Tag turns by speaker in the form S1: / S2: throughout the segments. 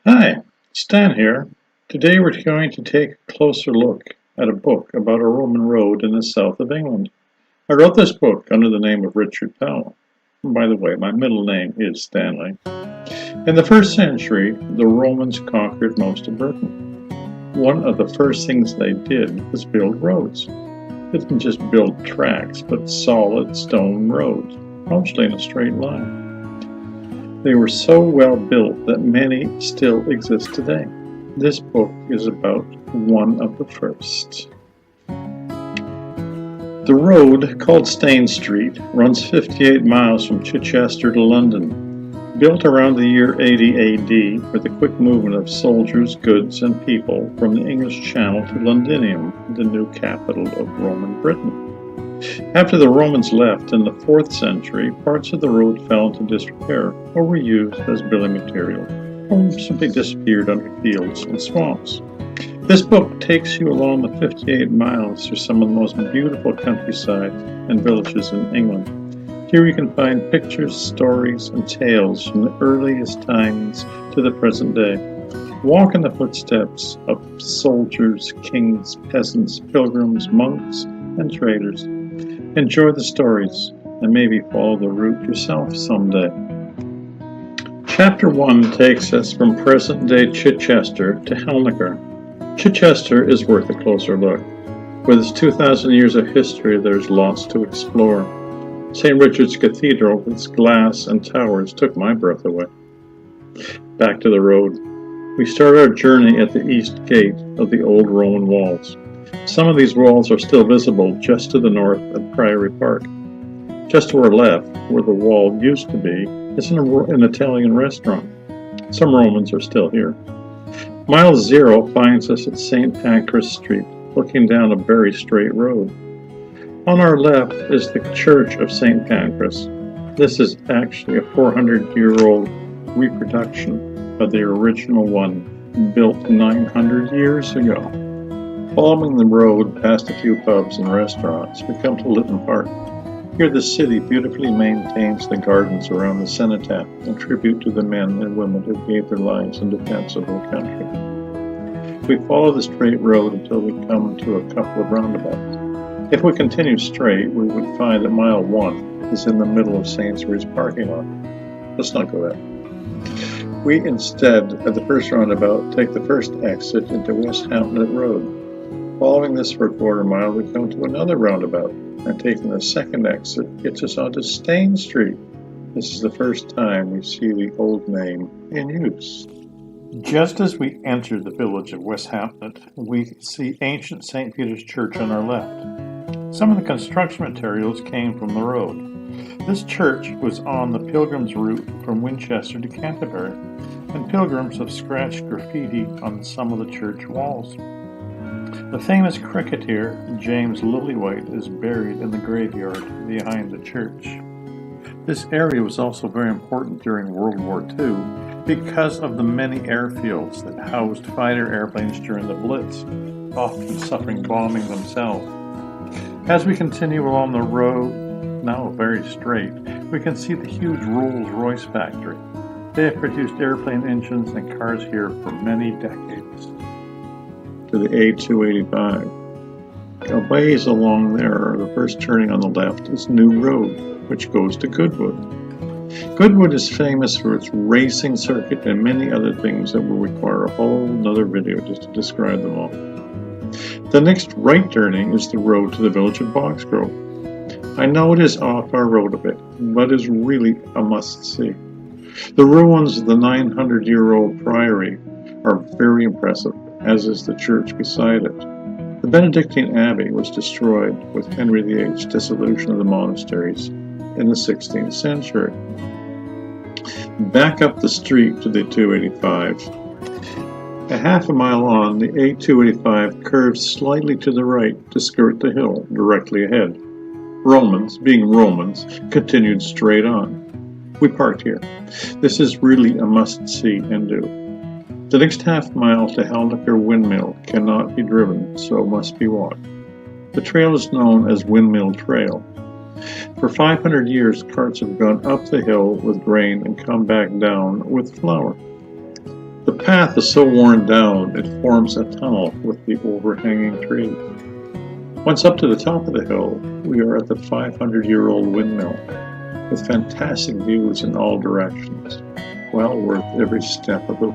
S1: Hi, Stan here. Today we're going to take a closer look at a book about a Roman road in the south of England. I wrote this book under the name of Richard Powell. And by the way, my middle name is Stanley. In the first century, the Romans conquered most of Britain. One of the first things they did was build roads. They didn't just build tracks, but solid stone roads, mostly in a straight line. They were so well built that many still exist today. This book is about one of the first. The road, called Stane Street, runs 58 miles from Chichester to London. Built around the year 80 AD for the quick movement of soldiers, goods, and people from the English Channel to Londinium, the new capital of Roman Britain. After the Romans left in the 4th century, parts of the road fell into disrepair or were used as building material, or simply disappeared under fields and swamps. This book takes you along the 58 miles through some of the most beautiful countryside and villages in England. Here you can find pictures, stories, and tales from the earliest times to the present day. Walk in the footsteps of soldiers, kings, peasants, pilgrims, monks, and traders. Enjoy the stories and maybe follow the route yourself someday. Chapter 1 takes us from present-day Chichester to Halnaker. Chichester is worth a closer look. With its 2,000 years of history, there's lots to explore. St. Richard's Cathedral, with its glass and towers, took my breath away. Back to the road. We start our journey at the east gate of the old Roman walls. Some of these walls are still visible just to the north of Priory Park. Just to our left, where the wall used to be, is an Italian restaurant. Some Romans are still here. Mile 0 finds us at St. Pancras Street, looking down a very straight road. On our left is the Church of St. Pancras. This is actually a 400-year-old reproduction of the original one, built 900 years ago. Following the road past a few pubs and restaurants, we come to Lytton Park. Here the city beautifully maintains the gardens around the cenotaph in tribute to the men and women who gave their lives in defense of their country. We follow the straight road until we come to a couple of roundabouts. If we continue straight, we would find that mile 1 is in the middle of Sainsbury's parking lot. Let's not go there. We instead, at the first roundabout, take the first exit into Westhampnett Road. Following this for a quarter mile, we come to another roundabout, and taking the second exit gets us onto Stane Street. This is the first time we see the old name in use. Just as we enter the village of Westhampnett, we see ancient St. Peter's Church on our left. Some of the construction materials came from the road. This church was on the pilgrims' route from Winchester to Canterbury, and pilgrims have scratched graffiti on some of the church walls. The famous cricketer James Lillywhite is buried in the graveyard behind the church. This area was also very important during World War II because of the many airfields that housed fighter airplanes during the Blitz, often suffering bombing themselves. As we continue along the road, now very straight, we can see the huge Rolls-Royce factory. They have produced airplane engines and cars here for many decades. To the A285. A ways along there, the first turning on the left is New Road, which goes to Goodwood. Goodwood is famous for its racing circuit and many other things that will require a whole nother video just to describe them all. The next right turning is the road to the village of Boxgrove. I know it is off our road a bit, but is really a must-see. The ruins of the 900-year-old priory are very impressive, as is the church beside it. The Benedictine Abbey was destroyed with Henry VIII's dissolution of the monasteries in the 16th century. Back up the street to the 285. A half a mile on, the A285 curves slightly to the right to skirt the hill directly ahead. Romans, being Romans, continued straight on. We parked here. This is really a must-see and do. The next half mile to Halnaker Windmill cannot be driven, so must be walked. The trail is known as Windmill Trail. For 500 years, carts have gone up the hill with grain and come back down with flour. The path is so worn down it forms a tunnel with the overhanging trees. Once up to the top of the hill, we are at the 500-year-old windmill, with fantastic views in all directions. Well worth every step of it.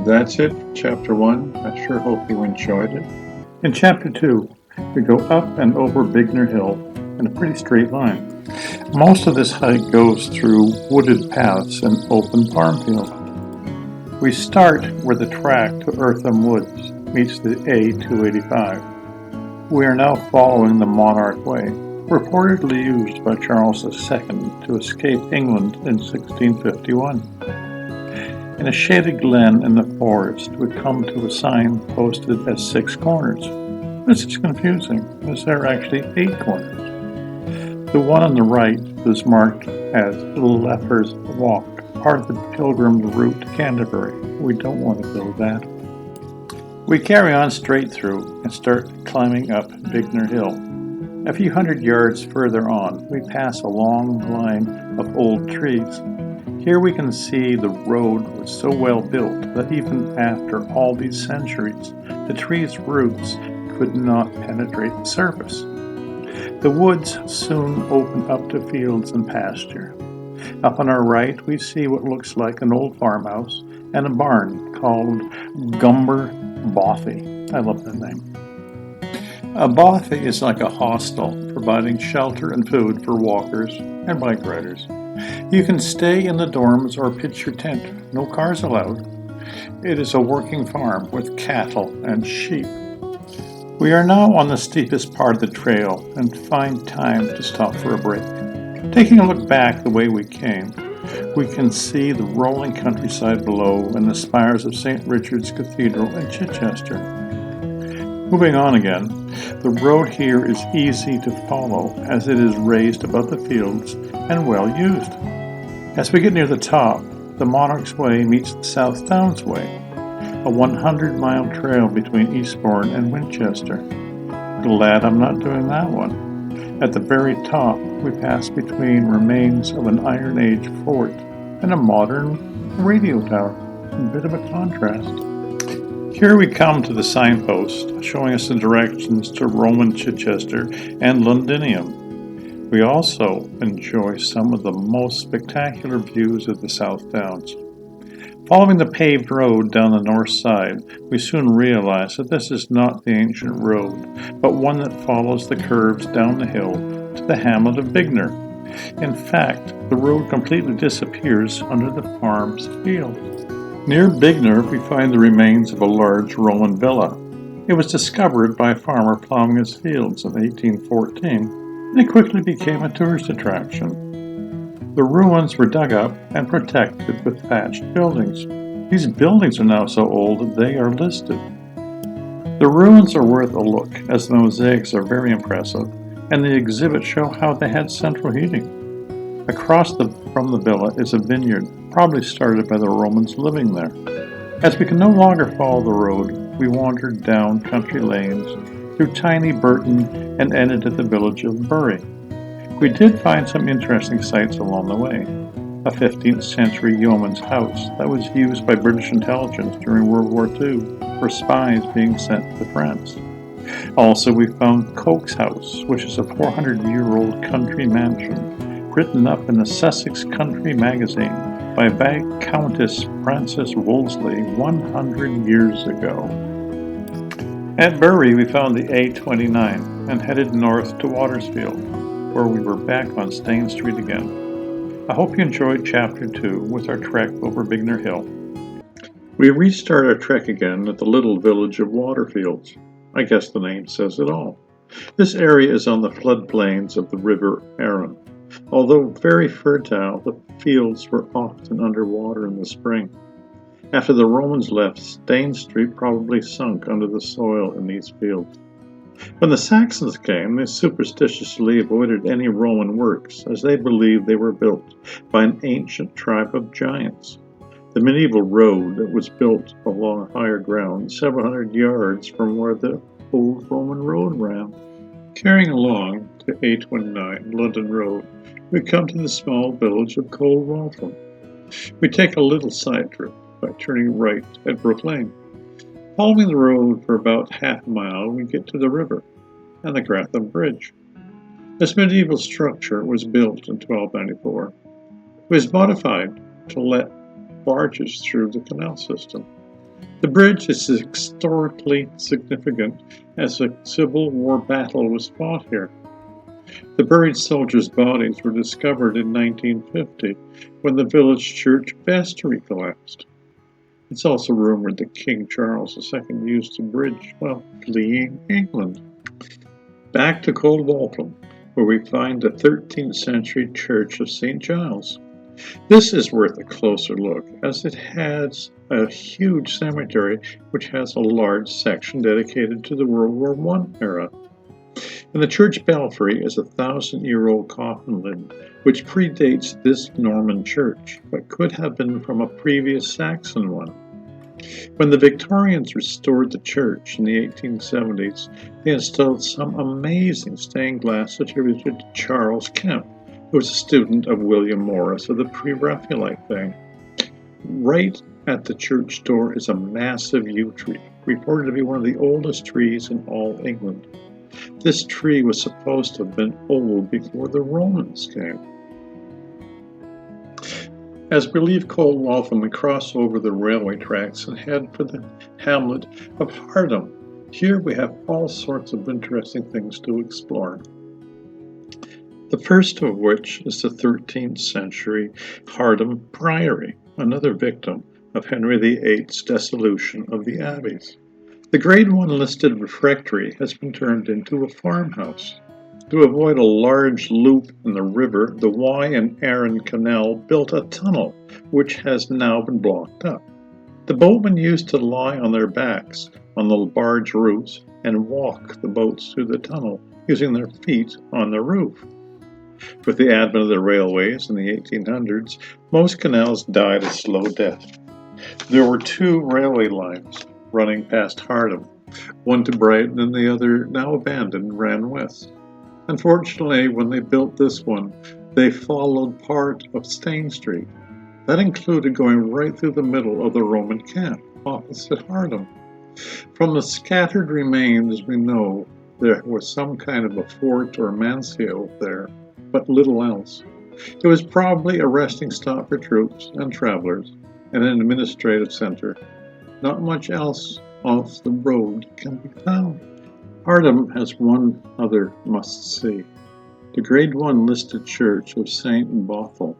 S1: That's it, Chapter 1. I sure hope you enjoyed it. In Chapter 2, we go up and over Bignor Hill in a pretty straight line. Most of this hike goes through wooded paths and open farm fields. We start where the track to Eartham Woods meets the A285. We are now following the Monarch Way, reportedly used by Charles II to escape England in 1651. In a shaded glen in the forest, we come to a sign posted as 6 corners. This is confusing, as there are actually 8 corners. The one on the right is marked as Leper's Walk, part of the pilgrim route to Canterbury. We don't want to go that. We carry on straight through and start climbing up Bignor Hill. A few hundred yards further on, we pass a long line of old trees. Here we can see the road was so well built that even after all these centuries, the tree's roots could not penetrate the surface. The woods soon open up to fields and pasture. Up on our right, we see what looks like an old farmhouse and a barn called Gumber Bothy. I love that name. A bothy is like a hostel, providing shelter and food for walkers and bike riders. You can stay in the dorms or pitch your tent. No cars allowed. It is a working farm with cattle and sheep. We are now on the steepest part of the trail and find time to stop for a break. Taking a look back the way we came, we can see the rolling countryside below and the spires of St. Richard's Cathedral in Chichester. Moving on again, the road here is easy to follow as it is raised above the fields and well used. As we get near the top, the Monarch's Way meets the South Downs Way, a 100-mile trail between Eastbourne and Winchester. Glad I'm not doing that one. At the very top, we pass between remains of an Iron Age fort and a modern radio tower. A bit of a contrast. Here we come to the signpost, showing us the directions to Roman Chichester and Londinium. We also enjoy some of the most spectacular views of the South Downs. Following the paved road down the north side, we soon realize that this is not the ancient road, but one that follows the curves down the hill to the hamlet of Bignor. In fact, the road completely disappears under the farm's field. Near Bignor, we find the remains of a large Roman villa. It was discovered by a farmer plowing his fields in 1814, and it quickly became a tourist attraction. The ruins were dug up and protected with thatched buildings. These buildings are now so old that they are listed. The ruins are worth a look, as the mosaics are very impressive, and the exhibits show how they had central heating. Across from the villa is a vineyard, probably started by the Romans living there. As we can no longer follow the road, we wandered down country lanes, through tiny Burton, and ended at the village of Bury. We did find some interesting sights along the way. A 15th century yeoman's house that was used by British intelligence during World War II for spies being sent to France. Also, we found Coke's house, which is a 400-year-old country mansion, written up in the Sussex Country magazine by Viscountess Frances Wolseley 100 years ago. At Bury, we found the A29 and headed north to Waterfield, where we were back on Stane Street again. I hope you enjoyed Chapter 2 with our trek over Bignor Hill. We restart our trek again at the little village of Waterfield. I guess the name says it all. This area is on the floodplains of the River Arun. Although very fertile, the fields were often underwater in the spring. After the Romans left, Stane Street probably sunk under the soil in these fields. When the Saxons came, they superstitiously avoided any Roman works, as they believed they were built by an ancient tribe of giants. The medieval road was built along higher ground, several hundred yards from where the old Roman road ran. Carrying along to A29 London Road, we come to the small village of Coldwaltham. We take a little side trip. by turning right at Brook Lane. Following the road for about half a mile, we get to the river and the Grantham Bridge. This medieval structure was built in 1294. It was modified to let barges through the canal system. The bridge is historically significant as a Civil War battle was fought here. The buried soldiers' bodies were discovered in 1950 when the village church vestry collapsed. It's also rumored that King Charles II used the bridge while fleeing England. Back to Coldwaltham, where we find the 13th century church of St. Giles. This is worth a closer look, as it has a huge cemetery which has a large section dedicated to the World War I era. And the church belfry is a 1,000-year-old coffin lid, which predates this Norman church, but could have been from a previous Saxon one. When the Victorians restored the church in the 1870s, they installed some amazing stained glass attributed to Charles Kemp, who was a student of William Morris of the Pre-Raphaelite thing. Right at the church door is a massive yew tree, reported to be one of the oldest trees in all England. This tree was supposed to have been old before the Romans came. As we leave Coldwaltham, we cross over the railway tracks and head for the hamlet of Hardham. Here we have all sorts of interesting things to explore. The first of which is the 13th century Hardham Priory, another victim of Henry VIII's dissolution of the abbeys. The Grade 1 listed refectory has been turned into a farmhouse. To avoid a large loop in the river, the Wye and Arun Canal built a tunnel, which has now been blocked up. The boatmen used to lie on their backs on the barge roofs and walk the boats through the tunnel, using their feet on the roof. With the advent of the railways in the 1800s, most canals died a slow death. There were two railway lines running past Hardham, one to Brighton and the other, now abandoned, ran west. Unfortunately, when they built this one, they followed part of Stane Street. That included going right through the middle of the Roman camp, opposite Hardham. From the scattered remains, we know there was some kind of a fort or mancio there, but little else. It was probably a resting stop for troops and travelers, and an administrative center. Not much else off the road can be found. Hardham has one other must-see. The Grade 1 listed church of St. Bothel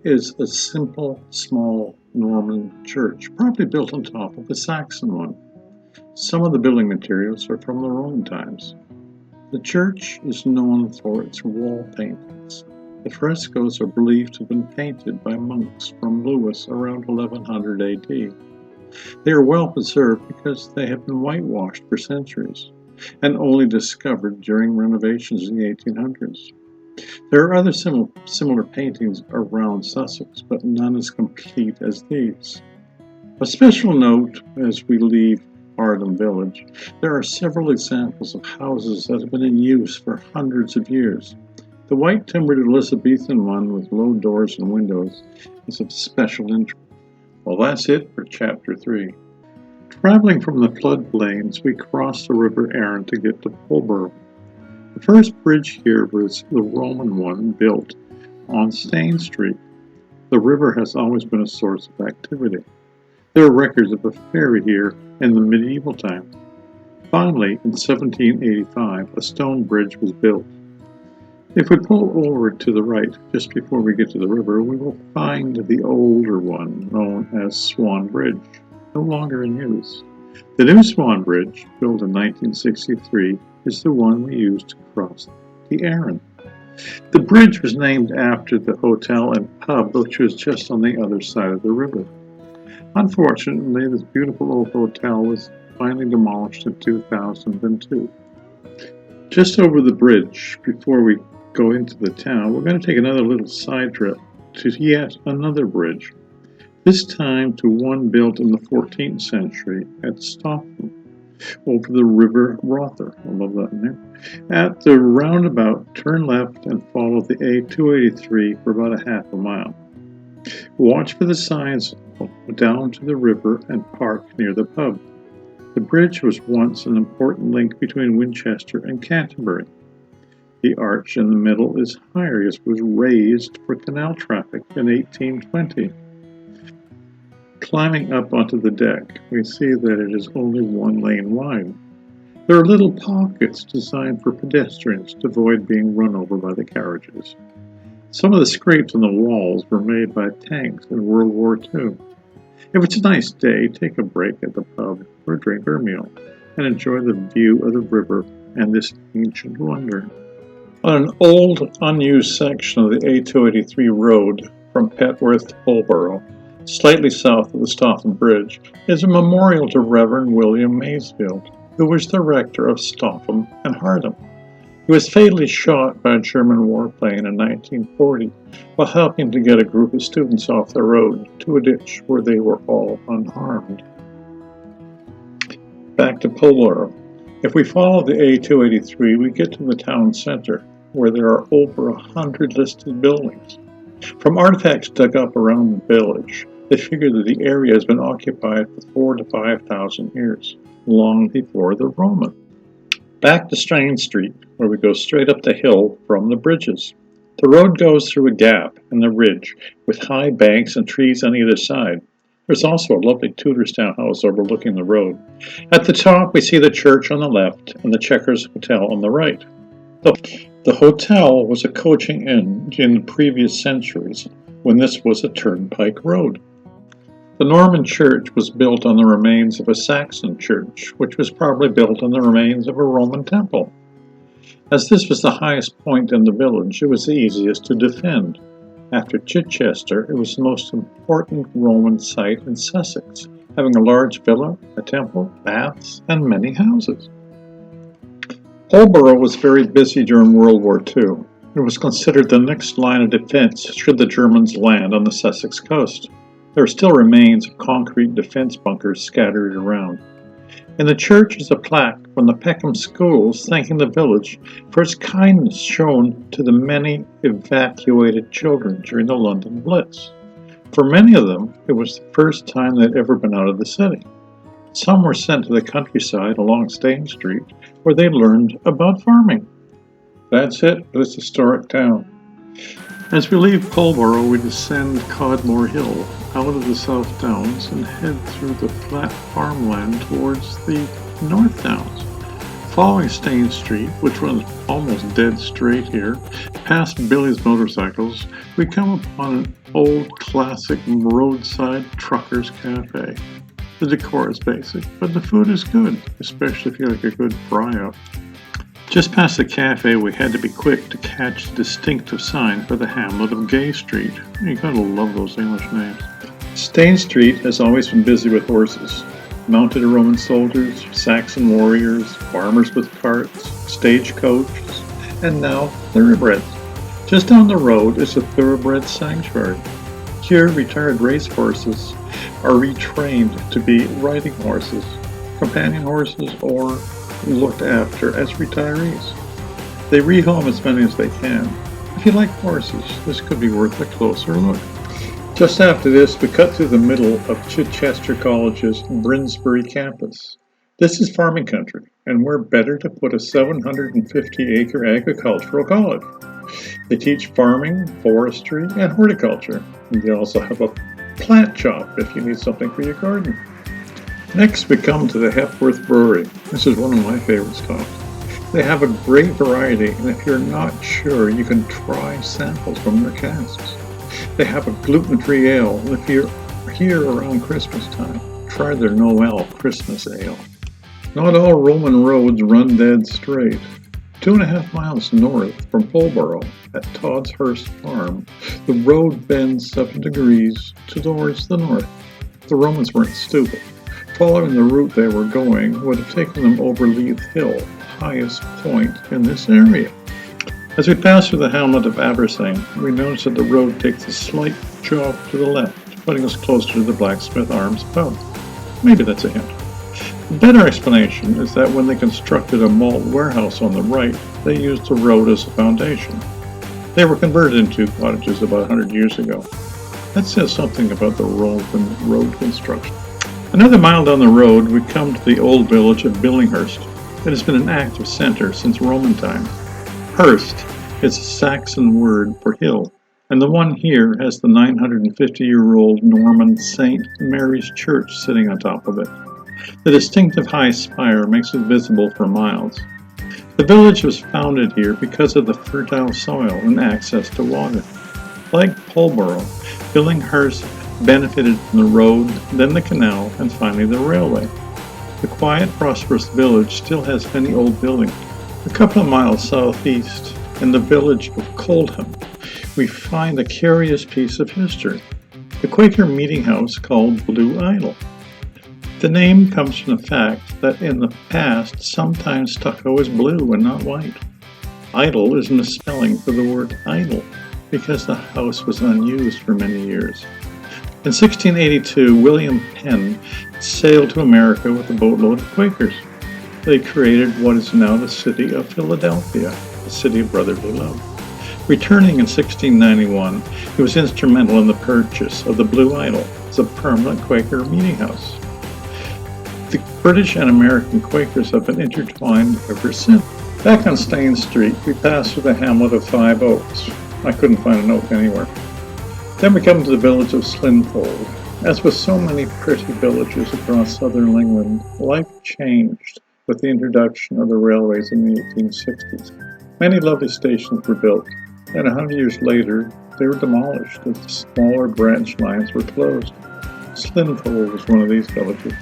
S1: is a simple, small Norman church, probably built on top of a Saxon one. Some of the building materials are from the Roman times. The church is known for its wall paintings. The frescoes are believed to have been painted by monks from Lewis around 1100 AD. They are well preserved because they have been whitewashed for centuries, and only discovered during renovations in the 1800s. There are other similar paintings around Sussex, but none as complete as these. A special note as we leave Hardham village, there are several examples of houses that have been in use for hundreds of years. The white timbered Elizabethan one with low doors and windows is of special interest. Well, that's it for Chapter 3. Traveling from the floodplains, we cross the River Arun to get to Pulborough. The first bridge here was the Roman one built on Stane Street. The river has always been a source of activity. There are records of a ferry here in the medieval times. Finally, in 1785, a stone bridge was built. If we pull over to the right, just before we get to the river, we will find the older one, known as Swan Bridge, no longer in use. The new Swan Bridge, built in 1963, is the one we use to cross the Arun. The bridge was named after the hotel and pub, which was just on the other side of the river. Unfortunately, this beautiful old hotel was finally demolished in 2002. Just over the bridge, before we go into the town, we're going to take another little side trip to yet another bridge, this time to one built in the 14th century at Stockton, over the River Rother. I love that name. At the roundabout, turn left and follow the A283 for about a half a mile. Watch for the signs people down to the river and park near the pub. The bridge was once an important link between Winchester and Canterbury. The arch in the middle is higher as was raised for canal traffic in 1820. Climbing up onto the deck, we see that it is only one lane wide. There are little pockets designed for pedestrians to avoid being run over by the carriages. Some of the scrapes on the walls were made by tanks in World War II. If it's a nice day, take a break at the pub for a drink or a meal and enjoy the view of the river and this ancient wonder. On an old, unused section of the A283 road from Petworth to Pulborough, slightly south of the Staughton Bridge, is a memorial to Reverend William Maysfield, who was the rector of Staughton and Hardham. He was fatally shot by a German warplane in 1940 while helping to get a group of students off the road to a ditch where they were all unharmed. Back to Pulborough. If we follow the A283, we get to the town center, where there are over 100 listed buildings. From artifacts dug up around the village, they figure that the area has been occupied for 4,000 to 5,000 years, long before the Romans. Back to Stane Street, where we go straight up the hill from the bridges. The road goes through a gap in the ridge with high banks and trees on either side. There's also a lovely Tudorstown house overlooking the road. At the top, we see the church on the left and the Checkers Hotel on the right. The hotel was a coaching inn in the previous centuries when this was a turnpike road. The Norman church was built on the remains of a Saxon church, which was probably built on the remains of a Roman temple. As this was the highest point in the village, it was the easiest to defend. After Chichester, it was the most important Roman site in Sussex, having a large villa, a temple, baths, and many houses. Pulborough was very busy during World War II. It was considered the next line of defense should the Germans land on the Sussex coast. There still remains of concrete defense bunkers scattered around. In the church is a plaque from the Peckham schools thanking the village for its kindness shown to the many evacuated children during the London Blitz. For many of them, it was the first time they'd ever been out of the city. Some were sent to the countryside along Stane Street, where they learned about farming. That's it for this historic town. As we leave Pulborough, we descend Bignor Hill out of the South Downs and head through the flat farmland towards the North Downs. Following Stane Street, which runs almost dead straight here, past Billy's motorcycles, we come upon an old classic roadside trucker's cafe. The decor is basic, but the food is good, especially if you like a good fry-up. Just past the cafe, we had to be quick to catch the distinctive sign for the hamlet of Gay Street. You gotta love those English names. Stane Street has always been busy with horses. Mounted Roman soldiers, Saxon warriors, farmers with carts, stagecoaches, and now thoroughbreds. Just down the road is a thoroughbred sanctuary. Here, retired racehorses are retrained to be riding horses, companion horses, or looked after as retirees. They rehome as many as they can. If you like horses, this could be worth a closer look. Just after this, we cut through the middle of Chichester College's Brinsbury campus. This is farming country, and where better to put a 750-acre agricultural college. They teach farming, forestry, and horticulture. And they also have a plant shop if you need something for your garden. Next, we come to the Hepworth Brewery. This is one of my favorite stops. They have a great variety, and if you're not sure, you can try samples from their casks. They have a gluten-free ale, and if you're here around Christmas time, try their Noel Christmas ale. Not all Roman roads run dead straight. 2.5 miles north from Pulborough at Toddshurst Farm, the road bends 7 degrees towards the north. The Romans weren't stupid. Following the route they were going would have taken them over Leith Hill, highest point in this area. As we pass through the hamlet of Abersing, we notice that the road takes a slight jog to the left, putting us closer to the Blacksmith Arms pub. Maybe that's a hint. The better explanation is that when they constructed a malt warehouse on the right, they used the road as a foundation. They were converted into cottages about 100 years ago. That says something about the role in road construction. Another mile down the road, we come to the old village of Billingshurst. It has been an active centre since Roman times. Hurst is a Saxon word for hill, and the one here has the 950-year-old Norman St. Mary's Church sitting on top of it. The distinctive high spire makes it visible for miles. The village was founded here because of the fertile soil and access to water. Like Pulborough, Billinghurst benefited from the road, then the canal, and finally the railway. The quiet, prosperous village still has many old buildings. A couple of miles southeast, in the village of Coldwaltham, we find a curious piece of history. The Quaker meeting house called Blue Idol. The name comes from the fact that in the past, sometimes stucco is blue and not white. Idle is a misspelling for the word idle, because the house was unused for many years. In 1682, William Penn sailed to America with a boatload of Quakers. They created what is now the city of Philadelphia, the city of brotherly love. Returning in 1691, he was instrumental in the purchase of the Blue Idol as a permanent Quaker meeting house. The British and American Quakers have been intertwined ever since. Back on Stane Street, we pass through the hamlet of 5 Oaks. I couldn't find an oak anywhere. Then we come to the village of Slinfold. As with so many pretty villages across southern England, life changed with the introduction of the railways in the 1860s. Many lovely stations were built, and 100 years later, they were demolished as the smaller branch lines were closed. Slinfold was one of these villages.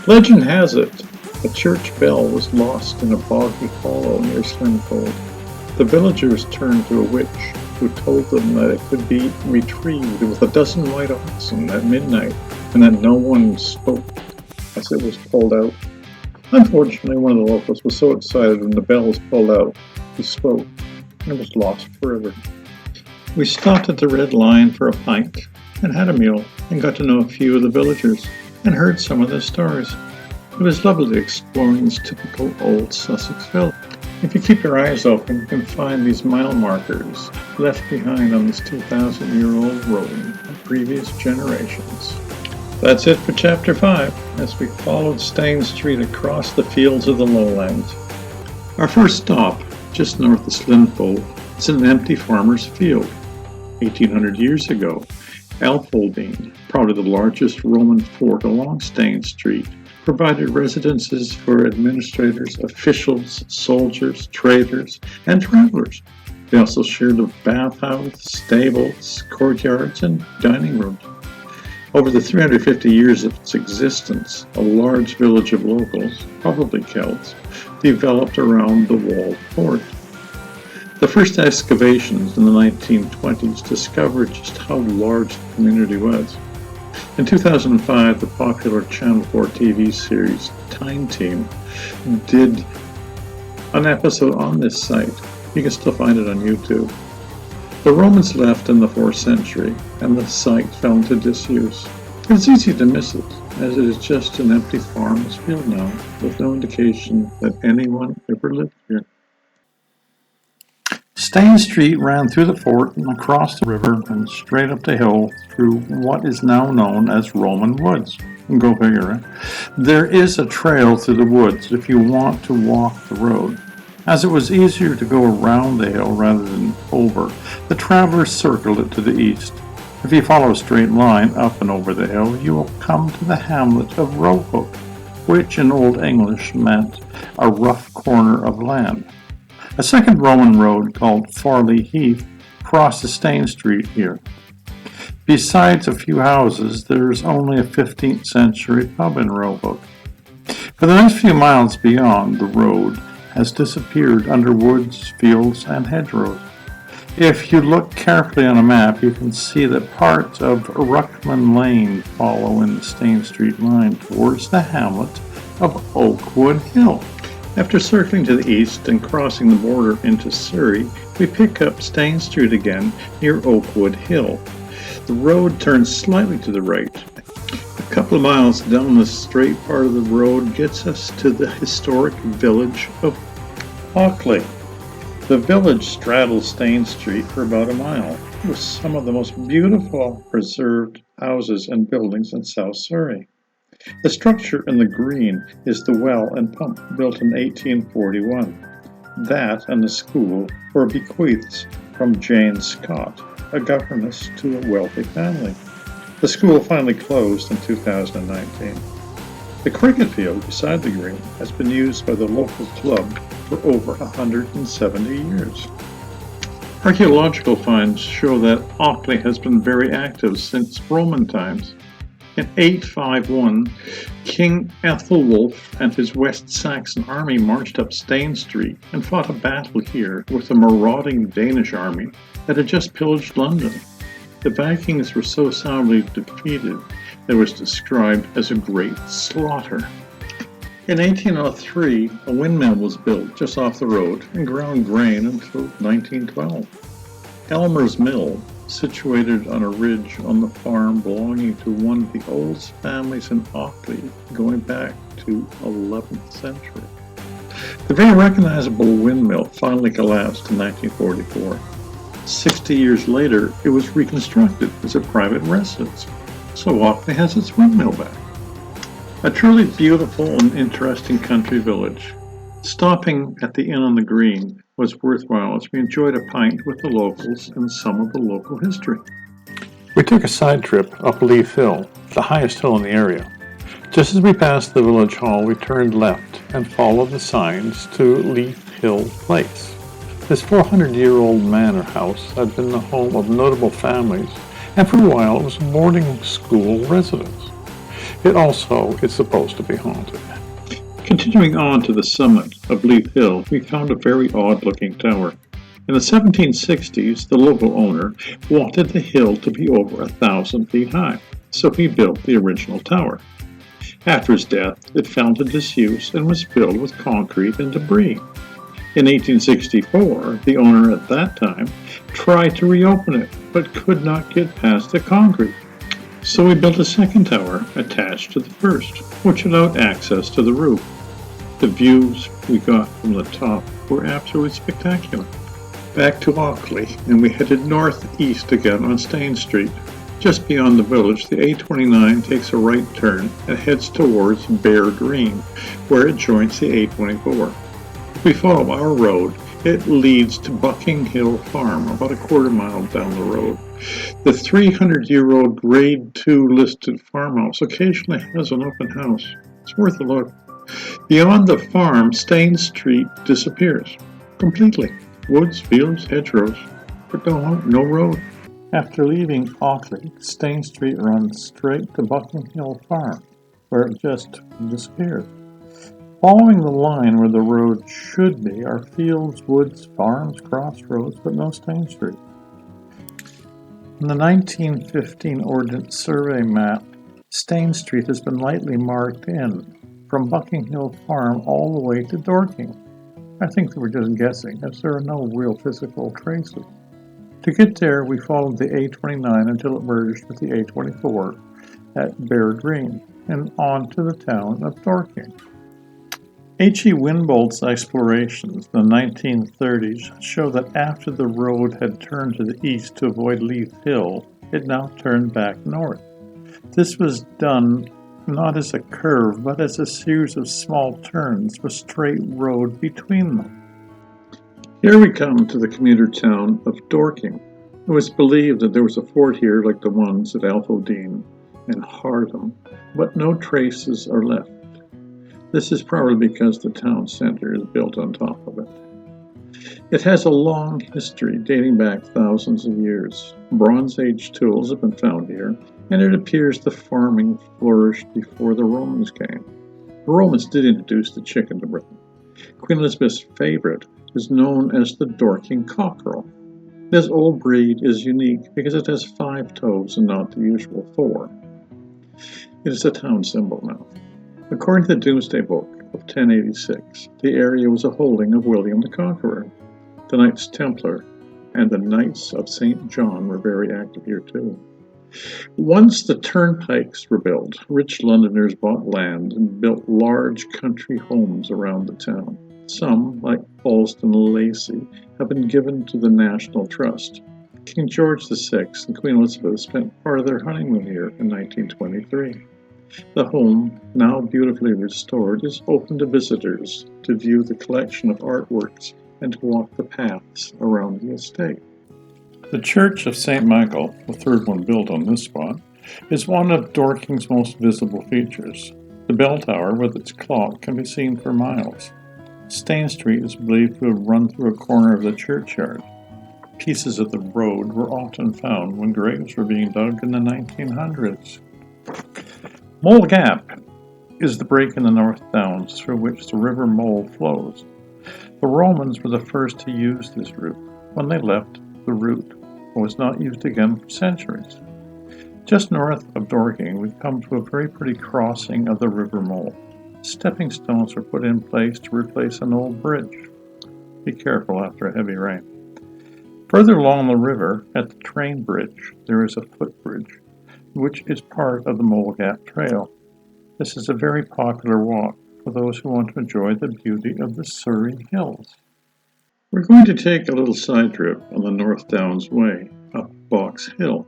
S1: Legend has it, a church bell was lost in a boggy hollow near Slinfold. The villagers turned to a witch, who told them that it could be retrieved with 12 white oxen at midnight, and that no one spoke as it was pulled out. Unfortunately, one of the locals was so excited when the bell was pulled out, he spoke, and it was lost forever. We stopped at the Red Lion for a pint, and had a meal, and got to know a few of the villagers, and heard some of their stories. It was lovely exploring this typical old Sussex village. If you keep your eyes open, you can find these mile markers left behind on this 2,000-year-old road by previous generations. That's it for Chapter 5, as we followed Stane Street across the fields of the lowlands. Our first stop, just north of Slinfold, is an empty farmer's field. 1,800 years ago, Alfoldean, probably the largest Roman fort along Stane Street, provided residences for administrators, officials, soldiers, traders, and travelers. They also shared a bathhouse, stables, courtyards, and dining rooms. Over the 350 years of its existence, a large village of locals, probably Celts, developed around the walled fort. The first excavations in the 1920s discovered just how large the community was. In 2005, the popular Channel 4 TV series Time Team did an episode on this site. You can still find it on YouTube. The Romans left in the 4th century, and the site fell into disuse. It's easy to miss it, as it is just an empty farmer's field now, with no indication that anyone ever lived here. Stane Street ran through the fort and across the river and straight up the hill through what is now known as Roman Woods. Go figure, right? There is a trail through the woods if you want to walk the road. As it was easier to go around the hill rather than over, the travelers circled it to the east. If you follow a straight line up and over the hill, you will come to the hamlet of Rowhook, which in Old English meant a rough corner of land. A second Roman road called Farley Heath crosses Stane Street here. Besides a few houses, there is only a 15th century pub in Rowhook. For the next few miles beyond, the road has disappeared under woods, fields, and hedgerows. If you look carefully on a map, you can see that parts of Ruckman Lane follow in the Stane Street line towards the hamlet of Oakwood Hill. After circling to the east and crossing the border into Surrey, we pick up Stane Street again near Oakwood Hill. The road turns slightly to the right. A couple of miles down the straight part of the road gets us to the historic village of Ockley. The village straddles Stane Street for about a mile. with some of the most beautiful preserved houses and buildings in South Surrey. The structure in the green is the well and pump built in 1841. That and the school were bequeaths from Jane Scott, a governess to a wealthy family. The school finally closed in 2019. The cricket field beside the green has been used by the local club for over 170 years. Archaeological finds show that Ockley has been very active since Roman times. In 851, King Ethelwulf and his West Saxon army marched up Stane Street and fought a battle here with a marauding Danish army that had just pillaged London. The Vikings were so soundly defeated that it was described as a great slaughter. In 1803, a windmill was built just off the road and ground grain until 1912. Elmer's Mill, situated on a ridge on the farm belonging to one of the oldest families in Ockley, going back to 11th century. The very recognizable windmill finally collapsed in 1944. 60 years later, it was reconstructed as a private residence, so Ockley has its windmill back. A truly beautiful and interesting country village. Stopping at the Inn on the Green was worthwhile as we enjoyed a pint with the locals and some of the local history. We took a side trip up Leith Hill, the highest hill in the area. Just as we passed the village hall, we turned left and followed the signs to Leith Hill Place. This 400-year-old manor house had been the home of notable families, and for a while it was a boarding school residence. It also is supposed to be haunted. Continuing on to the summit of Leith Hill, we found a very odd-looking tower. In the 1760s, the local owner wanted the hill to be over 1,000 feet high, so he built the original tower. After his death, it fell into disuse and was filled with concrete and debris. In 1864, the owner at that time tried to reopen it, but could not get past the concrete. So we built a second tower attached to the first, which allowed access to the roof. The views we got from the top were absolutely spectacular. Back to Ockley, and we headed northeast again on Stane Street. Just beyond the village, the A29 takes a right turn and heads towards Bear Green, where it joins the A24. If we follow our road, it leads to Bucking Hill Farm, about a quarter mile down the road. The 300-year-old Grade 2 listed farmhouse occasionally has an open house. It's worth a look. Beyond the farm, Stane Street disappears completely. Woods, fields, hedgerows, but no road. After leaving Ockley, Stane Street runs straight to Bucking Hill Farm, where it just disappears. Following the line where the road should be are fields, woods, farms, crossroads, but no Stane Street. In the 1915 Ordnance Survey map, Stane Street has been lightly marked in, from Bucking Hill Farm all the way to Dorking. I think they were just guessing, as there are no real physical traces. To get there, we followed the A29 until it merged with the A24 at Bear Green, and on to the town of Dorking. H.E. Winbolt's explorations in the 1930s show that after the road had turned to the east to avoid Leith Hill, it now turned back north. This was done not as a curve, but as a series of small turns with straight road between them. Here we come to the commuter town of Dorking. It was believed that there was a fort here like the ones at Alfoldean and Hardham, but no traces are left. This is probably because the town center is built on top of it. It has a long history dating back thousands of years. Bronze Age tools have been found here, and it appears the farming flourished before the Romans came. The Romans did introduce the chicken to Britain. Queen Elizabeth's favorite is known as the Dorking cockerel. This old breed is unique because it has 5 toes and not the usual 4. It is a town symbol now. According to the Domesday Book of 1086, the area was a holding of William the Conqueror. The Knights Templar and the Knights of St. John were very active here too. Once the turnpikes were built, rich Londoners bought land and built large country homes around the town. Some, like Alston and Lacey, have been given to the National Trust. King George VI and Queen Elizabeth spent part of their honeymoon here in 1923. The home, now beautifully restored, is open to visitors to view the collection of artworks and to walk the paths around the estate. The Church of St. Michael, the third one built on this spot, is one of Dorking's most visible features. The bell tower with its clock can be seen for miles. Stane Street is believed to have run through a corner of the churchyard. Pieces of the road were often found when graves were being dug in the 1900s. Mole Gap is the break in the North Downs through which the River Mole flows. The Romans were the first to use this route. When they left, the route was not used again for centuries. Just north of Dorking, we come to a very pretty crossing of the River Mole. Stepping stones were put in place to replace an old bridge. Be careful after a heavy rain. Further along the river, at the train bridge, there is a footbridge, which is part of the Mole Gap Trail. This is a very popular walk for those who want to enjoy the beauty of the Surrey Hills. We're going to take a little side trip on the North Downs Way, up Box Hill.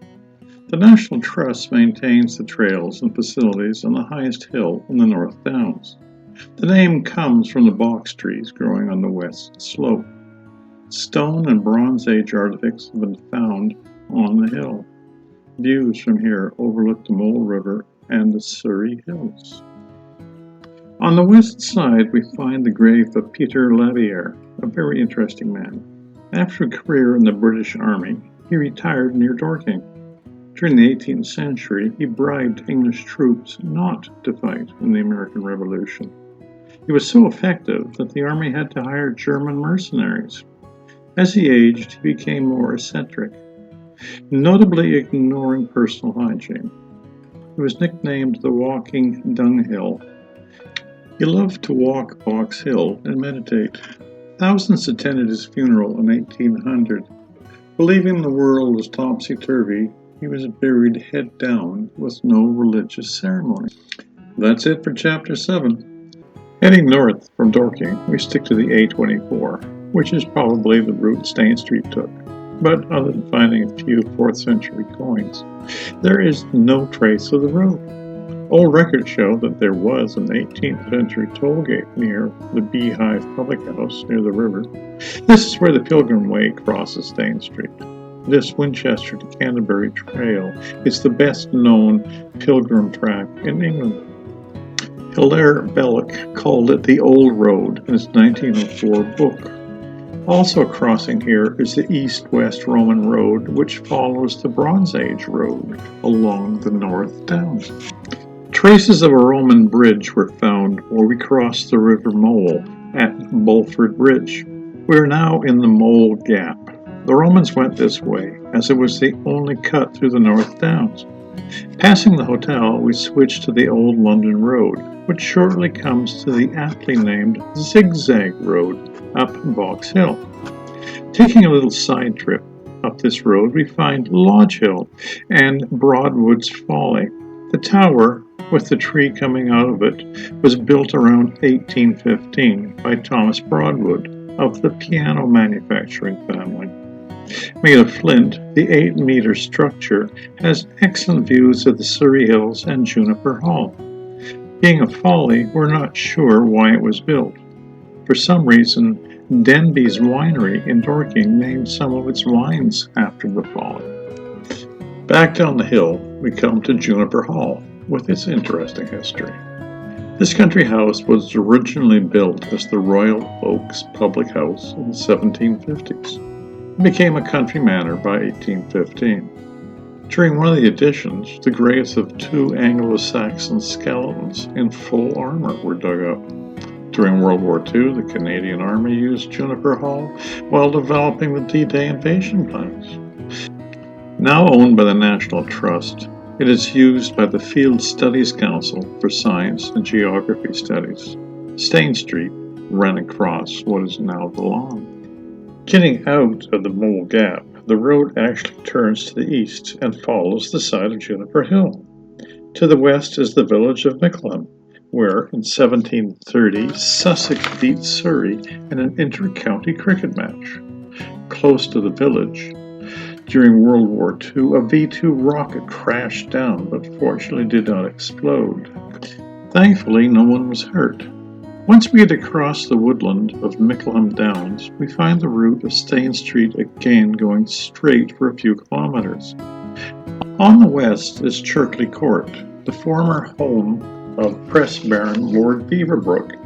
S1: The National Trust maintains the trails and facilities on the highest hill in the North Downs. The name comes from the box trees growing on the west slope. Stone and Bronze Age artifacts have been found on the hill. Views from here overlook the Mole River and the Surrey Hills. On the west side, we find the grave of Peter Laviere, a very interesting man. After a career in the British Army, he retired near Dorking. During the 18th century, he bribed English troops not to fight in the American Revolution. He was so effective that the army had to hire German mercenaries. As he aged, he became more eccentric, notably ignoring personal hygiene. He was nicknamed the Walking Dunghill. He loved to walk Box Hill and meditate. Thousands attended his funeral in 1800. Believing the world was topsy-turvy, he was buried head down with no religious ceremony. That's it for Chapter 7. Heading north from Dorking, we stick to the A24, which is probably the route Stane Street took. But other than finding a few 4th century coins, there is no trace of the road. Old records show that there was an 18th century toll gate near the Beehive Public House near the river. This is where the Pilgrim Way crosses Stane Street. This Winchester to Canterbury Trail is the best known pilgrim track in England. Hilaire Belloc called it the Old Road in his 1904 book. Also crossing here is the East-West Roman Road, which follows the Bronze Age Road along the North Downs. Traces of a Roman bridge were found where we crossed the River Mole at Bulford Bridge. We are now in the Mole Gap. The Romans went this way, as it was the only cut through the North Downs. Passing the hotel, we switched to the Old London Road, which shortly comes to the aptly named Zigzag Road up Box Hill. Taking a little side trip up this road, we find Lodge Hill and Broadwood's Folly. The tower, with the tree coming out of it, was built around 1815 by Thomas Broadwood of the piano manufacturing family. Made of flint, the 8-meter structure has excellent views of the Surrey Hills and Juniper Hall. Being a folly, we're not sure why it was built. For some reason, Denby's Winery in Dorking named some of its wines after the folly. Back down the hill, we come to Juniper Hall, with its interesting history. This country house was originally built as the Royal Oaks Public House in the 1750s. It became a country manor by 1815. During one of the additions, the graves of 2 Anglo-Saxon skeletons in full armor were dug up. During World War II, the Canadian Army used Juniper Hall while developing the D-Day invasion plans. Now owned by the National Trust, it is used by the Field Studies Council for Science and Geography Studies. Stane Street ran across what is now the lawn. Getting out of the Mole Gap, the road actually turns to the east and follows the side of Juniper Hill. To the west is the village of Mickleham, where in 1730 Sussex beat Surrey in an inter-county cricket match. Close to the village, During World War II, a V-2 rocket crashed down, but fortunately did not explode. Thankfully, no one was hurt. Once we get across the woodland of Mickleham Downs, we find the route of Stane Street again going straight for a few kilometres. On the west is Cherkley Court, the former home of Press Baron Lord Beaverbrook.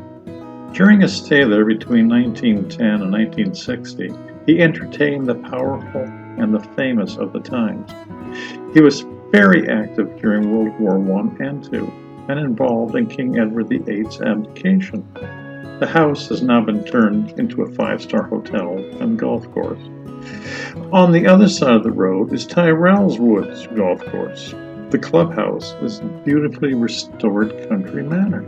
S1: During his stay there between 1910 and 1960, he entertained the powerful and the famous of the times. He was very active during World War I and II, and involved in King Edward VIII's abdication. The house has now been turned into a 5-star hotel and golf course. On the other side of the road is Tyrrell's Woods Golf Course. The clubhouse is a beautifully restored country manor.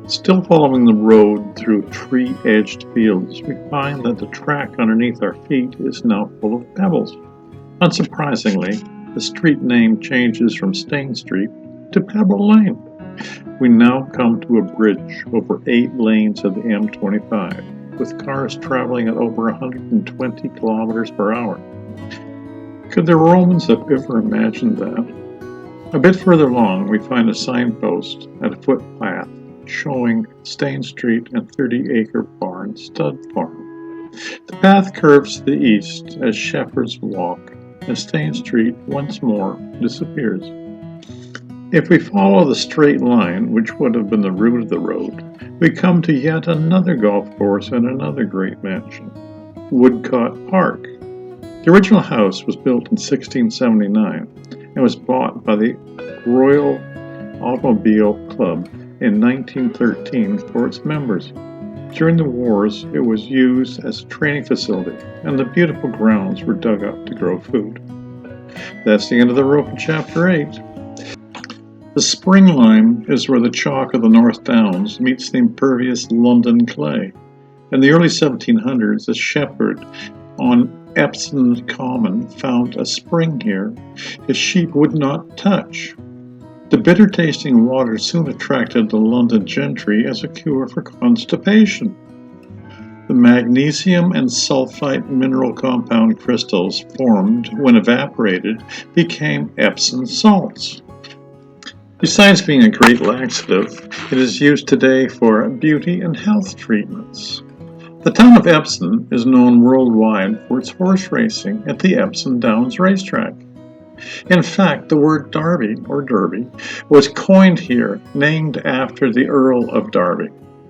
S1: Still following the road through tree-edged fields, we find that the track underneath our feet is now full of pebbles. Unsurprisingly, the street name changes from Stane Street to Pebble Lane. We now come to a bridge over 8 lanes of the M25, with cars traveling at over 120 kilometers per hour. Could the Romans have ever imagined that? A bit further along, we find a signpost at a footpath showing Stane Street and 30-acre barn stud farm. The path curves to the east as shepherds walk, and Stane Street once more disappears. If we follow the straight line, which would have been the route of the road, we come to yet another golf course and another great mansion, Woodcote Park. The original house was built in 1679 and was bought by the Royal Automobile Club in 1913 for its members. During the wars, it was used as a training facility, and the beautiful grounds were dug up to grow food. That's the end of the rope in Chapter 8. The spring line is where the chalk of the North Downs meets the impervious London clay. In the early 1700s, a shepherd on Epsom Common found a spring here his sheep would not touch. The bitter-tasting water soon attracted the London gentry as a cure for constipation. The magnesium and sulfite mineral compound crystals formed when evaporated became Epsom salts. Besides being a great laxative, it is used today for beauty and health treatments. The town of Epsom is known worldwide for its horse racing at the Epsom Downs racetrack. In fact, the word Derby, or Derby, was coined here, named after the Earl of Derby.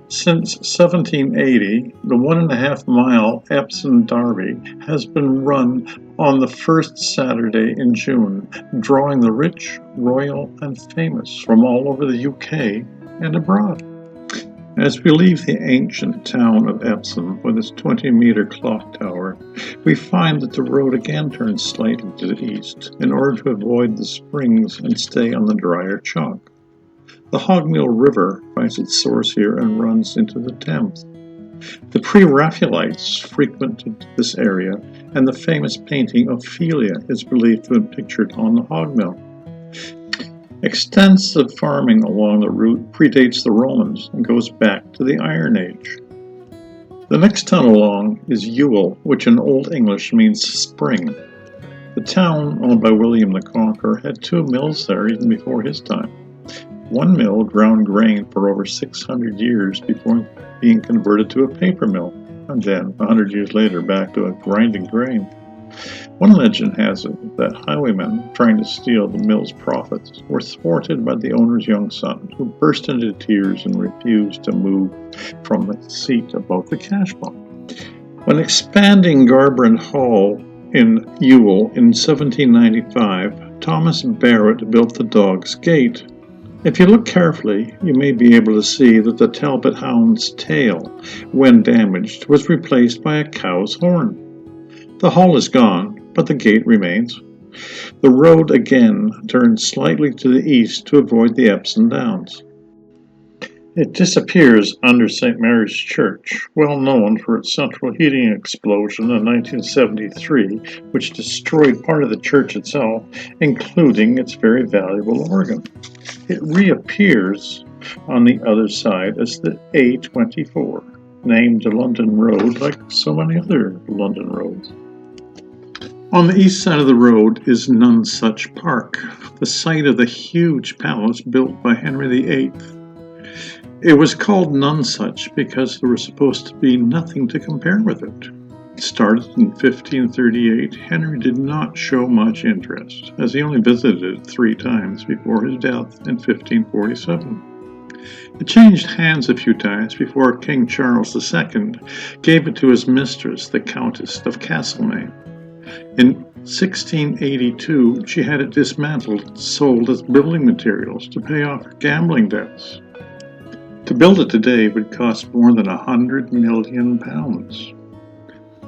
S1: Since 1780, the 1.5-mile Epsom Derby has been run on the first Saturday in June, drawing the rich, royal, and famous from all over the UK and abroad. As we leave the ancient town of Epsom with its 20-meter clock tower, we find that the road again turns slightly to the east in order to avoid the springs and stay on the drier chalk. The Hogmill River finds its source here and runs into the Thames. The Pre-Raphaelites frequented this area, and the famous painting Ophelia is believed to have been pictured on the Hogmill. Extensive farming along the route predates the Romans and goes back to the Iron Age. The next town along is Ewell, which in Old English means spring. The town, owned by William the Conqueror, had 2 mills there even before his time. One mill ground grain for over 600 years before being converted to a paper mill, and then, 100 years later, back to a grinding grain. One legend has it that highwaymen trying to steal the mill's profits were thwarted by the owner's young son, who burst into tears and refused to move from the seat above the cash box. When expanding Garbrand Hall in Ewell in 1795, Thomas Barrett built the Dog's Gate. If you look carefully, you may be able to see that the Talbot hound's tail, when damaged, was replaced by a cow's horn. The hall is gone, but the gate remains. The road again turns slightly to the east to avoid the Epsom Downs. It disappears under St. Mary's Church, well known for its central heating explosion in 1973, which destroyed part of the church itself, including its very valuable organ. It reappears on the other side as the A24, named London Road like so many other London roads. On the east side of the road is Nonsuch Park, the site of the huge palace built by Henry VIII. It was called Nonsuch because there was supposed to be nothing to compare with it. Started in 1538, Henry did not show much interest, as he only visited it 3 times before his death in 1547. It changed hands a few times before King Charles II gave it to his mistress, the Countess of Castlemaine. In 1682, she had it dismantled and sold as building materials to pay off her gambling debts. To build it today would cost more than £100 million.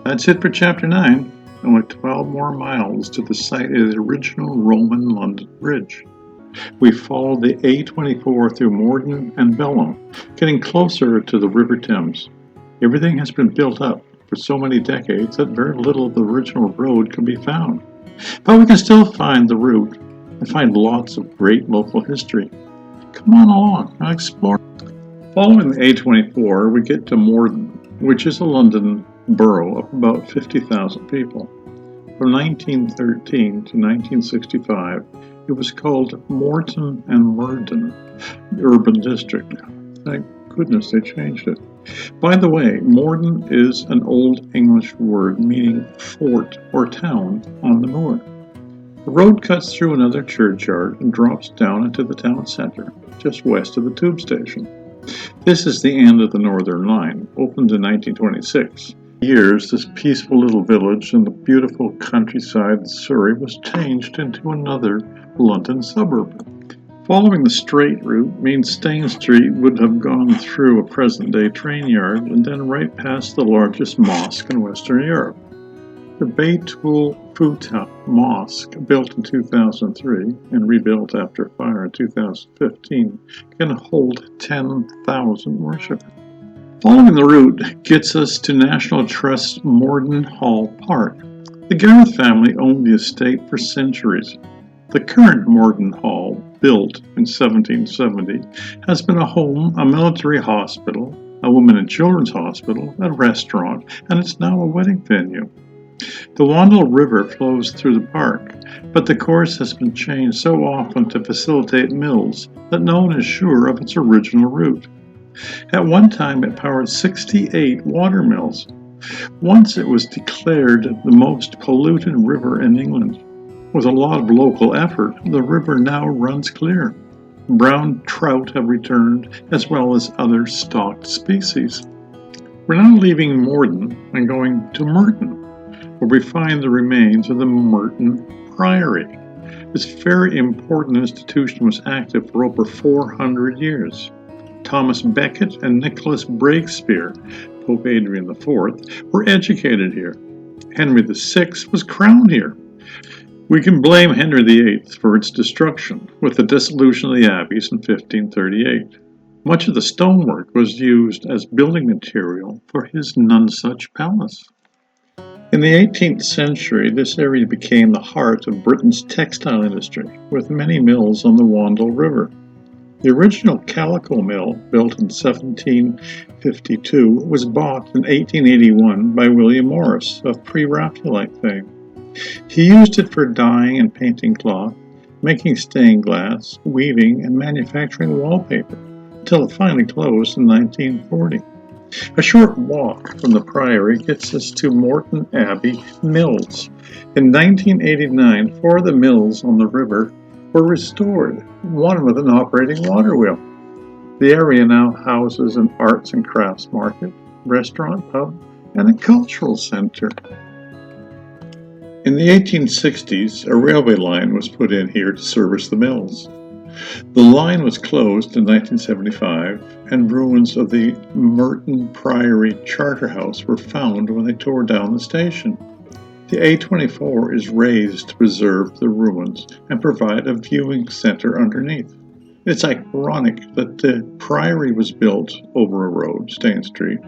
S1: That's it for Chapter 9, only 12 more miles to the site of the original Roman London Bridge. We followed the A24 through Morden and Ballam, getting closer to the River Thames. Everything has been built up for so many decades that very little of the original road can be found. But we can still find the route and find lots of great local history. Come on along and explore. Following the A24, we get to Morden, which is a London borough of about 50,000 people. From 1913 to 1965, it was called Morton and Morden Urban District. Thank goodness they changed it. By the way, Morden is an Old English word meaning fort or town on the moor. The road cuts through another churchyard and drops down into the town centre, just west of the tube station. This is the end of the Northern Line, opened in 1926. For years, this peaceful little village in the beautiful countryside of Surrey was changed into another London suburb. Following the straight route means Stane Street would have gone through a present-day train yard and then right past the largest mosque in Western Europe. The Baitul Futuh Mosque, built in 2003 and rebuilt after a fire in 2015, can hold 10,000 worshippers. Following the route gets us to National Trust's Morden Hall Park. The Gareth family owned the estate for centuries. The current Morden Hall, built in 1770, has been a home, a military hospital, a women and children's hospital, a restaurant, and it's now a wedding venue. The Wandle River flows through the park, but the course has been changed so often to facilitate mills that no one is sure of its original route. At one time, it powered 68 water mills. Once it was declared the most polluted river in England. With a lot of local effort, the river now runs clear. Brown trout have returned, as well as other stocked species. We're now leaving Morden and going to Merton, where we find the remains of the Merton Priory. This very important institution was active for over 400 years. Thomas Becket and Nicholas Breakspear, Pope Adrian IV, were educated here. Henry VI was crowned here. We can blame Henry VIII for its destruction, with the dissolution of the abbeys in 1538. Much of the stonework was used as building material for his Nonsuch palace. In the 18th century, this area became the heart of Britain's textile industry, with many mills on the Wandle River. The original calico mill, built in 1752, was bought in 1881 by William Morris of pre-Raphaelite fame. He used it for dyeing and painting cloth, making stained glass, weaving, and manufacturing wallpaper, until it finally closed in 1940. A short walk from the Priory gets us to Morton Abbey Mills. In 1989, 4 of the mills on the river were restored, one with an operating water wheel. The area now houses an arts and crafts market, restaurant, pub, and a cultural center. In the 1860s, a railway line was put in here to service the mills. The line was closed in 1975, and ruins of the Merton Priory Charter House were found when they tore down the station. The A24 is raised to preserve the ruins and provide a viewing center underneath. It's ironic that the Priory was built over a road, Stane Street,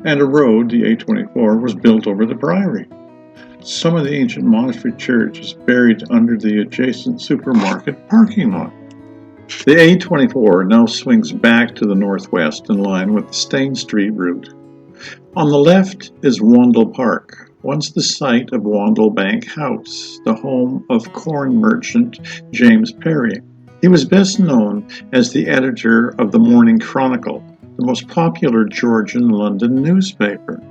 S1: and a road, the A24, was built over the Priory. Some of the ancient monastery church is buried under the adjacent supermarket parking lot. The A24 now swings back to the northwest in line with the Stane Street route. On the left is Wandle Park, once the site of Wandlebank House, the home of corn merchant James Perry. He was best known as the editor of the Morning Chronicle, the most popular Georgian London newspaper.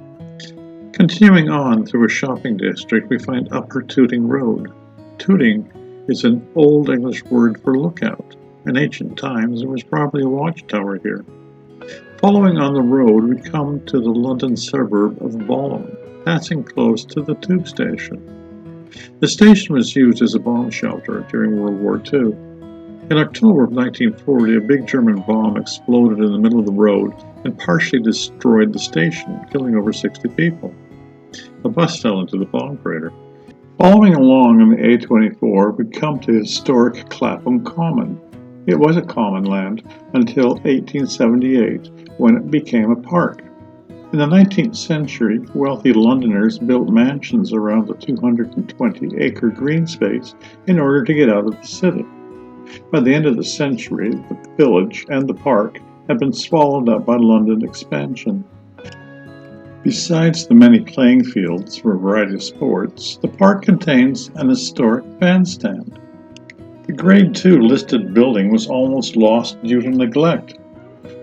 S1: Continuing on through a shopping district, we find Upper Tooting Road. Tooting is an Old English word for lookout. In ancient times, there was probably a watchtower here. Following on the road, we come to the London suburb of Ballam, passing close to the tube station. The station was used as a bomb shelter during World War II. In October of 1940, a big German bomb exploded in the middle of the road and partially destroyed the station, killing over 60 people. A bus fell into the bomb crater. Following along on the A24, we come to historic Clapham Common. It was a common land until 1878, when it became a park. In the 19th century, wealthy Londoners built mansions around the 220-acre green space in order to get out of the city. By the end of the century, the village and the park had been swallowed up by London expansion. Besides the many playing fields for a variety of sports, the park contains an historic bandstand. The Grade II listed building was almost lost due to neglect.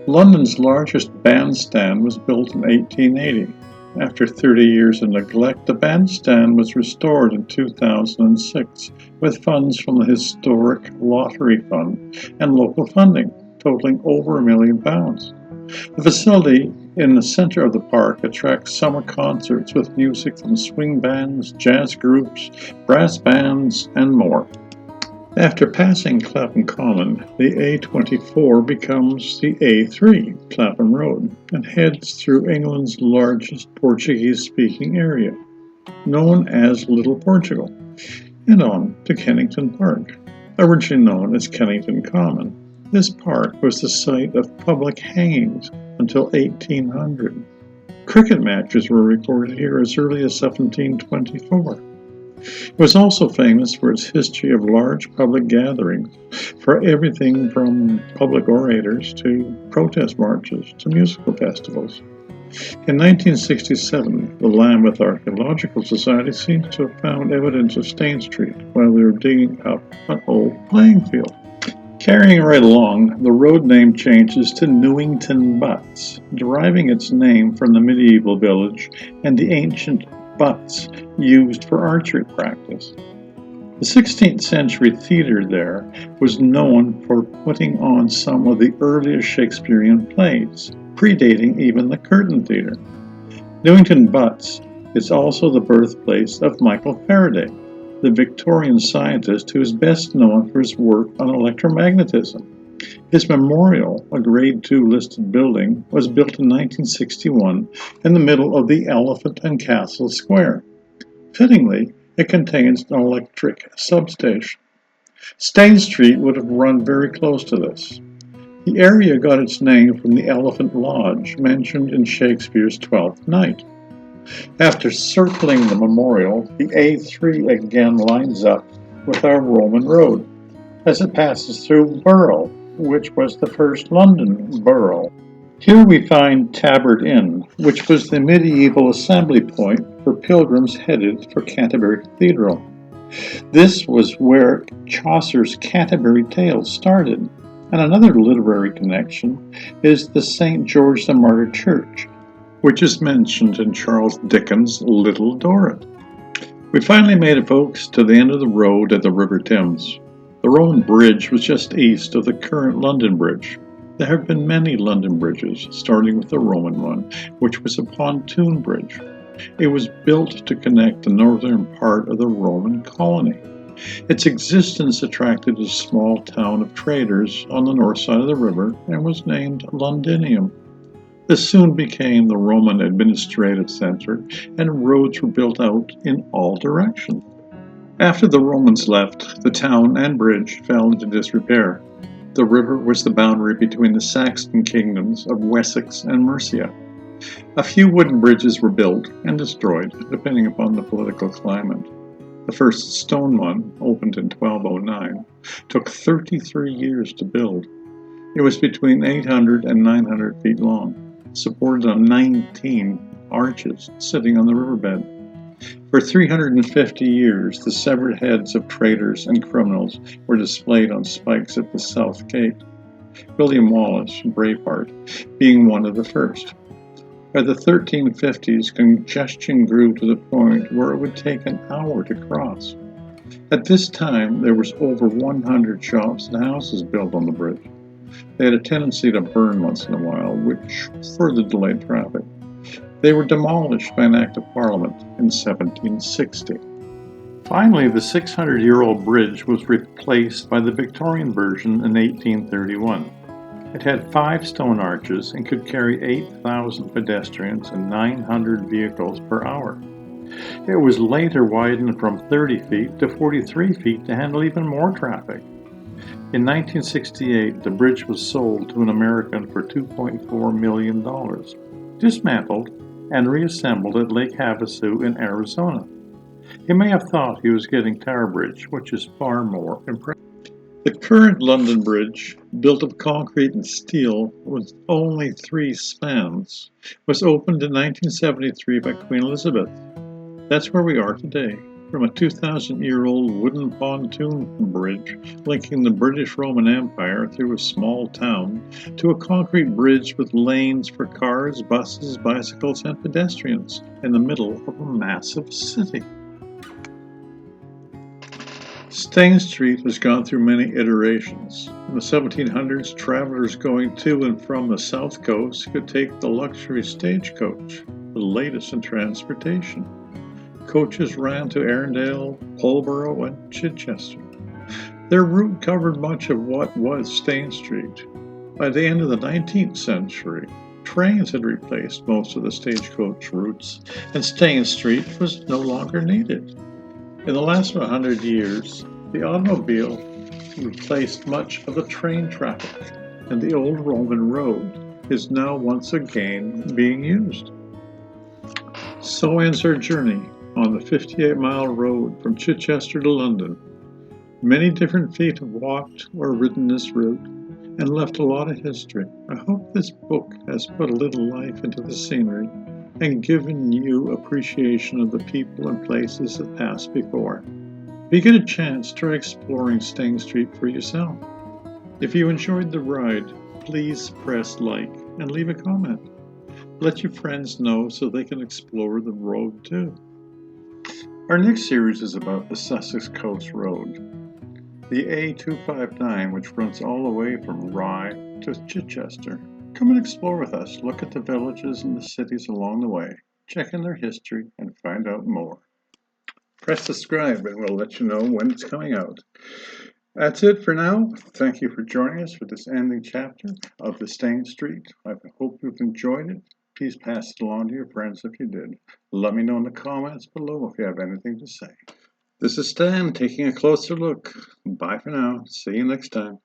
S1: London's largest bandstand was built in 1880. After 30 years of neglect, the bandstand was restored in 2006 with funds from the Historic Lottery Fund and local funding, totaling over £1 million. The facility in the center of the park attracts summer concerts with music from swing bands, jazz groups, brass bands, and more. After passing Clapham Common, the A24 becomes the A3, Clapham Road, and heads through England's largest Portuguese-speaking area, known as Little Portugal, and on to Kennington Park. Originally known as Kennington Common, this park was the site of public hangings until 1800. Cricket matches were recorded here as early as 1724. It was also famous for its history of large public gatherings, for everything from public orators to protest marches to musical festivals. In 1967, the Lambeth Archaeological Society seems to have found evidence of Stane Street while they were digging up an old playing field. Carrying right along, the road name changes to Newington Butts, deriving its name from the medieval village and the ancient butts used for archery practice. The 16th century theatre there was known for putting on some of the earliest Shakespearean plays, predating even the Curtain Theatre. Newington Butts is also the birthplace of Michael Faraday, the Victorian scientist who is best known for his work on electromagnetism. His memorial, a Grade II listed building, was built in 1961 in the middle of the Elephant and Castle Square. Fittingly, it contains an electric substation. Stane Street would have run very close to this. The area got its name from the Elephant Lodge mentioned in Shakespeare's Twelfth Night. After circling the memorial, the A3 again lines up with our Roman road as it passes through Borough, which was the first London borough. Here we find Tabard Inn, which was the medieval assembly point for pilgrims headed for Canterbury Cathedral. This was where Chaucer's Canterbury Tales started, and another literary connection is the St. George the Martyr Church, which is mentioned in Charles Dickens' Little Dorrit. We finally made it, folks, to the end of the road at the River Thames. The Roman Bridge was just east of the current London Bridge. There have been many London bridges, starting with the Roman one, which was a pontoon bridge. It was built to connect the northern part of the Roman colony. Its existence attracted a small town of traders on the north side of the river and was named Londinium. This soon became the Roman administrative center, and roads were built out in all directions. After the Romans left, the town and bridge fell into disrepair. The river was the boundary between the Saxon kingdoms of Wessex and Mercia. A few wooden bridges were built and destroyed, depending upon the political climate. The first stone one, opened in 1209, took 33 years to build. It was between 800 and 900 feet long, supported on 19 arches sitting on the riverbed. For 350 years, the severed heads of traitors and criminals were displayed on spikes at the South Gate, William Wallace, Braveheart, being one of the first. By the 1350s, congestion grew to the point where it would take an hour to cross. At this time, there was over 100 shops and houses built on the bridge. They had a tendency to burn once in a while, which further delayed traffic. They were demolished by an Act of Parliament in 1760. Finally, the 600-year-old bridge was replaced by the Victorian version in 1831. It had 5 stone arches and could carry 8,000 pedestrians and 900 vehicles per hour. It was later widened from 30 feet to 43 feet to handle even more traffic. In 1968, the bridge was sold to an American for $2.4 million, dismantled and reassembled at Lake Havasu in Arizona. He may have thought he was getting Tower Bridge, which is far more impressive. The current London Bridge, built of concrete and steel with only 3 spans, was opened in 1973 by Queen Elizabeth. That's where we are today, from a 2,000-year-old wooden pontoon bridge linking the British Roman Empire through a small town to a concrete bridge with lanes for cars, buses, bicycles, and pedestrians in the middle of a massive city. Stane Street has gone through many iterations. In the 1700s, travelers going to and from the South Coast could take the luxury stagecoach, the latest in transportation. Coaches ran to Arundel, Pulborough, and Chichester. Their route covered much of what was Stane Street. By the end of the 19th century, trains had replaced most of the stagecoach routes, and Stane Street was no longer needed. In the last 100 years, the automobile replaced much of the train traffic, and the old Roman road is now once again being used. So ends our journey on the 58-mile road from Chichester to London. Many different feet have walked or ridden this route and left a lot of history. I hope this book has put a little life into the scenery and given you appreciation of the people and places that passed before. If you get a chance, try exploring Stane Street for yourself. If you enjoyed the ride, please press like and leave a comment. Let your friends know so they can explore the road too. Our next series is about the Sussex Coast Road, the A259, which runs all the way from Rye to Chichester. Come and explore with us. Look at the villages and the cities along the way. Check in their history and find out more. Press subscribe and we'll let you know when it's coming out. That's it for now. Thank you for joining us for this ending chapter of the Stane Street. I hope you've enjoyed it. Please pass it along to your friends if you did. Let me know in the comments below if you have anything to say. This is Stan taking a closer look. Bye for now. See you next time.